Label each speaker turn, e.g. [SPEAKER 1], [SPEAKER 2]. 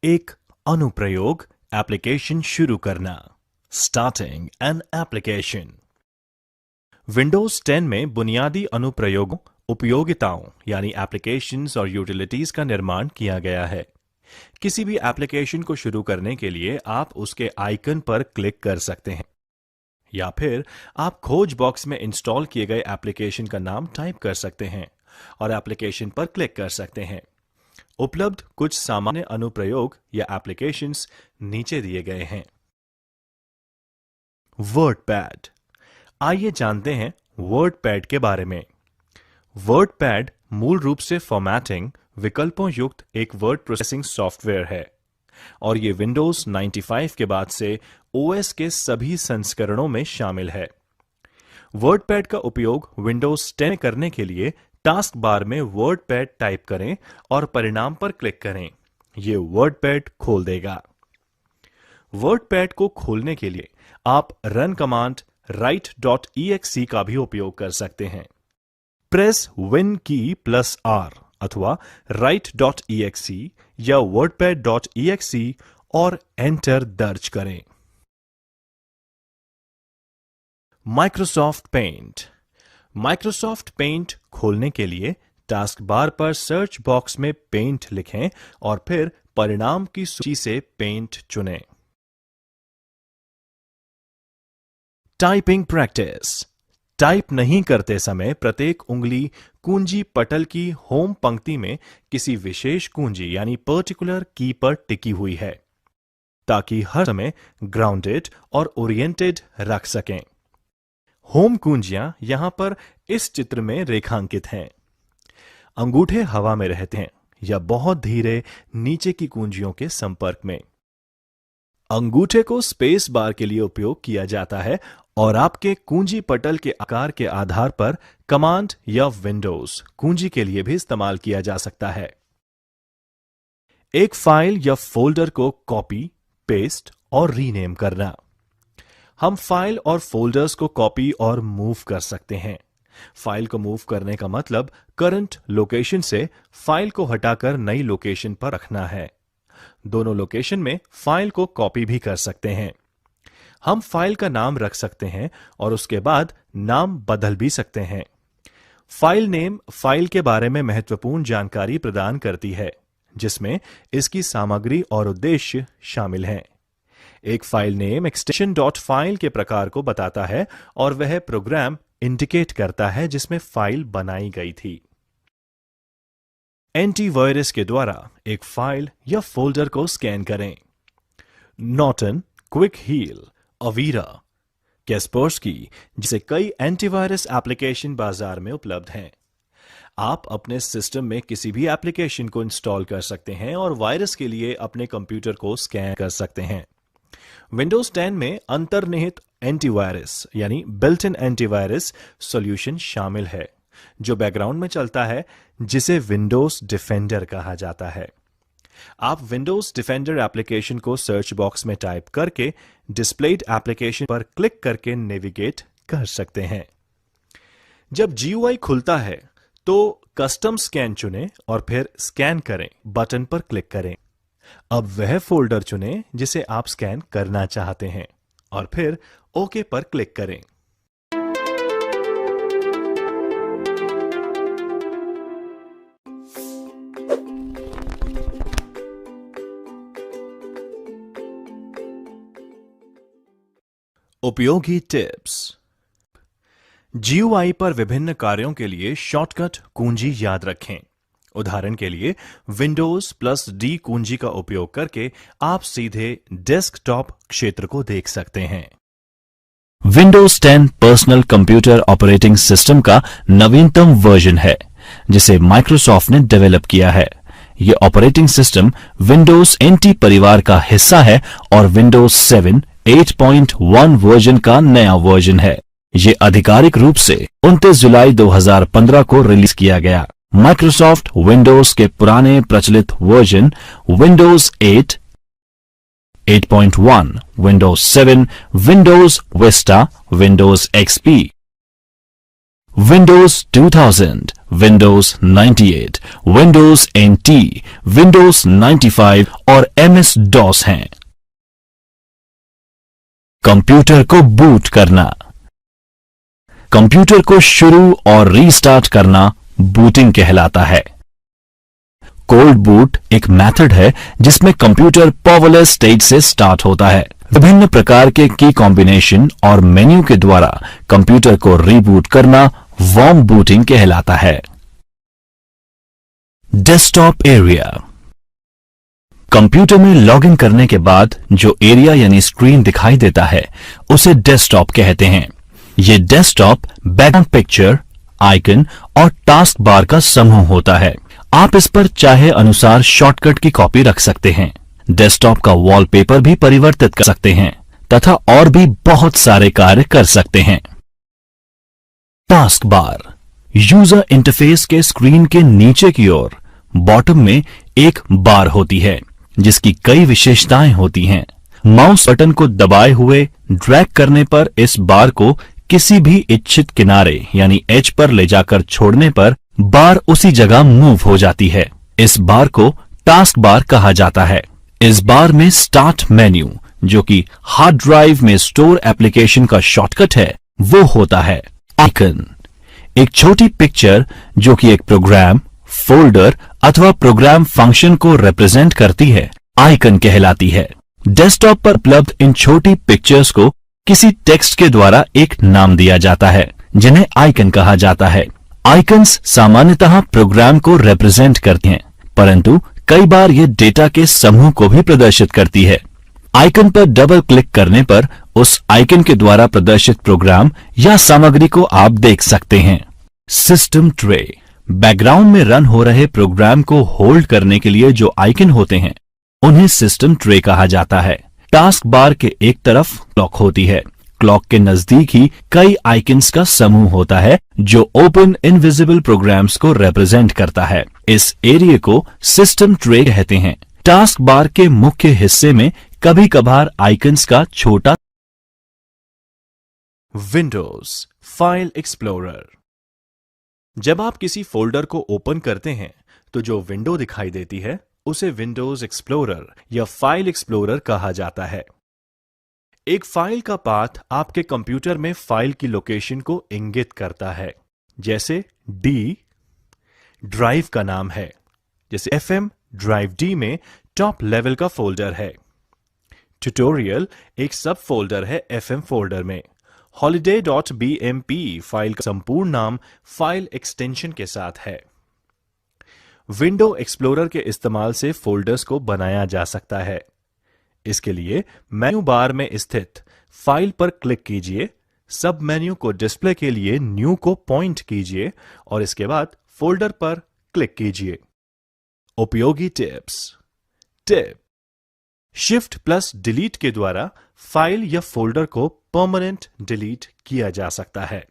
[SPEAKER 1] एक अनुप्रयोग एप्लीकेशन शुरू करना। Starting an application. विंडोज 10 में बुनियादी अनुप्रयोगों, उपयोगिताओं यानी एप्लीकेशंस और यूटिलिटीज का निर्माण किया गया है। किसी भी एप्लीकेशन को शुरू करने के लिए आप उसके आइकन पर क्लिक कर सकते हैं या फिर आप खोज बॉक्स में इंस्टॉल किए गए एप्लीकेशन का नाम टाइप कर सकते हैं और एप्लीकेशन पर क्लिक कर सकते हैं। उपलब्ध कुछ सामान्य अनुप्रयोग या एप्लीकेशंस नीचे दिए गए हैं। वर्डपैड। आइए जानते हैं वर्डपैड के बारे में। वर्डपैड मूल रूप से फॉर्मेटिंग विकल्पों युक्त एक वर्ड प्रोसेसिंग सॉफ्टवेयर है और ये विंडोज 95 के बाद से ओएस के सभी संस्करणों में शामिल है। वर्डपैड का उपयोग विंडोज 10 करने के लिए टास्क बार में वर्डपैड टाइप करें और परिणाम पर क्लिक करें। यह वर्डपैड खोल देगा। वर्डपैड को खोलने के लिए आप रन कमांड write.exe का भी उपयोग कर सकते हैं। प्रेस विन की +R अथवा write.exe या wordpad.exe और एंटर दर्ज करें। Microsoft paint. माइक्रोसॉफ्ट पेंट खोलने के लिए टास्क बार पर सर्च बॉक्स में पेंट लिखें और फिर परिणाम की सूची से पेंट चुनें। Typing practice. टाइप नहीं करते समय प्रत्येक उंगली कुंजी पटल की होम पंक्ति में किसी विशेष कुंजी यानी पर्टिकुलर की पर टिकी हुई है ताकि हर समय ग्राउंडेड और ओरिएंटेड रख सकें। होम कुंजियां यहां पर इस चित्र में रेखांकित हैं। अंगूठे हवा में रहते हैं या बहुत धीरे नीचे की कुंजियों के संपर्क में। अंगूठे को स्पेस बार के लिए उपयोग किया जाता है और आपके कुंजी पटल के आकार के आधार पर कमांड या विंडोज कुंजी के लिए भी इस्तेमाल किया जा सकता है। एक फाइल या फोल्डर को कॉपी, पेस्ट और रीनेम करना। हम फाइल और फोल्डर्स को कॉपी और मूव कर सकते हैं। फाइल को मूव करने का मतलब करंट लोकेशन से फाइल को हटाकर नई लोकेशन पर रखना है। दोनों लोकेशन में फाइल को कॉपी भी कर सकते हैं। हम फाइल का नाम रख सकते हैं और उसके बाद नाम बदल भी सकते हैं। फाइल नेम फाइल के बारे में महत्वपूर्ण जानकारी प्रदान करती है, जिसमें इसकी सामग्री और उद्देश्य शामिल हैं। एक फाइल नेम एक्सटेंशन .फाइल के प्रकार को बताता है और वह प्रोग्राम इंडिकेट करता है जिसमें फाइल बनाई गई थी। एंटीवायरस के द्वारा एक फाइल या फोल्डर को स्कैन करें। नॉर्टन, क्विक हील, अवीरा, कैस्पर्सकी जैसे कई एंटीवायरस एप्लीकेशन बाजार में उपलब्ध हैं। आप अपने सिस्टम में किसी भी एप्लीकेशन को इंस्टॉल कर सकते हैं और वायरस के लिए अपने कंप्यूटर को स्कैन कर सकते हैं। विंडोज 10 में अंतर्निहित एंटीवायरस यानी बिल्ट इन एंटीवायरस सॉल्यूशन शामिल है जो बैकग्राउंड में चलता है, जिसे विंडोज डिफेंडर कहा जाता है। आप विंडोज डिफेंडर एप्लीकेशन को सर्च बॉक्स में टाइप करके डिस्प्लेड एप्लीकेशन पर क्लिक करके नेविगेट कर सकते हैं। जब GUI खुलता है तो कस्टम स्कैन चुनें और फिर स्कैन करें बटन पर क्लिक करें। अब वह फोल्डर चुनें जिसे आप स्कैन करना चाहते हैं और फिर ओके पर क्लिक करें। उपयोगी टिप्स। GUI पर विभिन्न कार्यों के लिए शॉर्टकट कुंजी याद रखें। उदाहरण के लिए विंडोज +D कुंजी का उपयोग करके आप सीधे डेस्कटॉप क्षेत्र को देख सकते हैं। Windows 10 personal computer operating system का नवीनतम वर्जन है जिसे माइक्रोसॉफ्ट ने डेवलप किया है। यह ऑपरेटिंग सिस्टम विंडोज NT परिवार का हिस्सा है और विंडोज 7 8.1 वर्जन का नया वर्जन है। यह आधिकारिक रूप से 29 जुलाई 2015 को रिलीज किया गया। माइक्रोसॉफ्ट विंडोज के पुराने प्रचलित version Windows 8, 8.1, Windows 7, Windows Vista, Windows XP, Windows 2000,
[SPEAKER 2] Windows 98, Windows NT, Windows 95 और MS DOS हैं। कंप्यूटर को बूट करना। कंप्यूटर को शुरू और रीस्टार्ट करना बूटिंग कहलाता है। कोल्ड बूट एक मेथड है जिसमें कंप्यूटर पावरलेस स्टेट से स्टार्ट होता है। विभिन्न प्रकार के की कॉम्बिनेशन और मेन्यू के द्वारा कंप्यूटर को रीबूट करना वार्म बूटिंग कहलाता है। Desktop area. कंप्यूटर में लॉगिन करने के बाद जो एरिया यानी स्क्रीन दिखाई देता है उसे डेस्कटॉप कहते हैं। ये डेस्कटॉप बैकग्राउंड पिक्चर, आइकन और टास्क बार का समूह होता है। आप इस पर चाहे अनुसार शॉर्टकट की कॉपी रख सकते हैं। डेस्कटॉप का वॉलपेपर भी परिवर्तित कर सकते हैं तथा और भी बहुत सारे कार्य कर सकते हैं। Task bar. यूजर इंटरफेस के स्क्रीन के नीचे की ओर बॉटम में एक बार होती है जिसकी कई विशेषताएं होती हैं। माउस बटन को दबाए हुए ड्रैग करने पर इस बार को किसी भी इच्छित किनारे यानी एज पर ले जाकर छोड़ने पर बार उसी जगह मूव हो जाती है। इस बार को टास्क बार कहा जाता है। इस बार में स्टार्ट मेन्यू, जो कि हार्ड ड्राइव में स्टोर एप्लीकेशन का शॉर्टकट है, वो होता है। आइकन एक छोटी पिक्चर जो कि एक प्रोग्राम, फोल्डर अथवा प्रोग्राम फंक्शन को रिप्रेजेंट करती है, आइकन कहलाती है। डेस्कटॉप पर उपलब्ध इन छोटी पिक्चर्स को किसी टेक्स्ट के द्वारा एक नाम दिया जाता है जिन्हें आइकन कहा जाता है। आइकन्स सामान्यतः प्रोग्राम को रिप्रेजेंट करती हैं, परंतु कई बार ये डेटा के समूह को भी प्रदर्शित करती है। आइकन पर डबल क्लिक करने पर उस आइकन के द्वारा प्रदर्शित प्रोग्राम या सामग्री को आप देख सकते हैं। सिस्टम ट्रे बैकग्राउंड में रन हो रहे प्रोग्राम को होल्ड करने के लिए जो आइकन होते हैं उन्हें सिस्टम ट्रे कहा जाता है। टास्क बार के एक तरफ क्लॉक होती है। क्लॉक के नजदीक ही कई आइकन्स का समूह होता है जो ओपन इनविजिबल प्रोग्राम्स को रिप्रेजेंट करता है। इस एरिया को सिस्टम ट्रे कहते हैं। टास्क बार के मुख्य हिस्से में कभी कभार आइकन्स का छोटा।
[SPEAKER 1] Windows file explorer. जब आप किसी फोल्डर को ओपन करते हैं तो जो विंडो दिखाई देती है उसे विंडोज एक्सप्लोरर या फाइल एक्सप्लोरर कहा जाता है। एक फाइल का पाथ आपके कंप्यूटर में फाइल की लोकेशन को इंगित करता है। जैसे डी ड्राइव का नाम है, जैसे FM ड्राइव D में टॉप लेवल का फोल्डर है। ट्यूटोरियल एक सब फोल्डर है FM फोल्डर में। holiday.bmp फाइल का संपूर्ण नाम फाइल एक्सटेंशन के साथ है। विंडो एक्सप्लोरर के इस्तेमाल से फोल्डर्स को बनाया जा सकता है। इसके लिए मेन्यू बार में स्थित फाइल पर क्लिक कीजिए, सब मेन्यू को डिस्प्ले के लिए न्यू को पॉइंट कीजिए और इसके बाद फोल्डर पर क्लिक कीजिए। उपयोगी tips. Tip: shift plus delete के द्वारा फाइल या फोल्डर को परमानेंट डिलीट किया जा सकता है।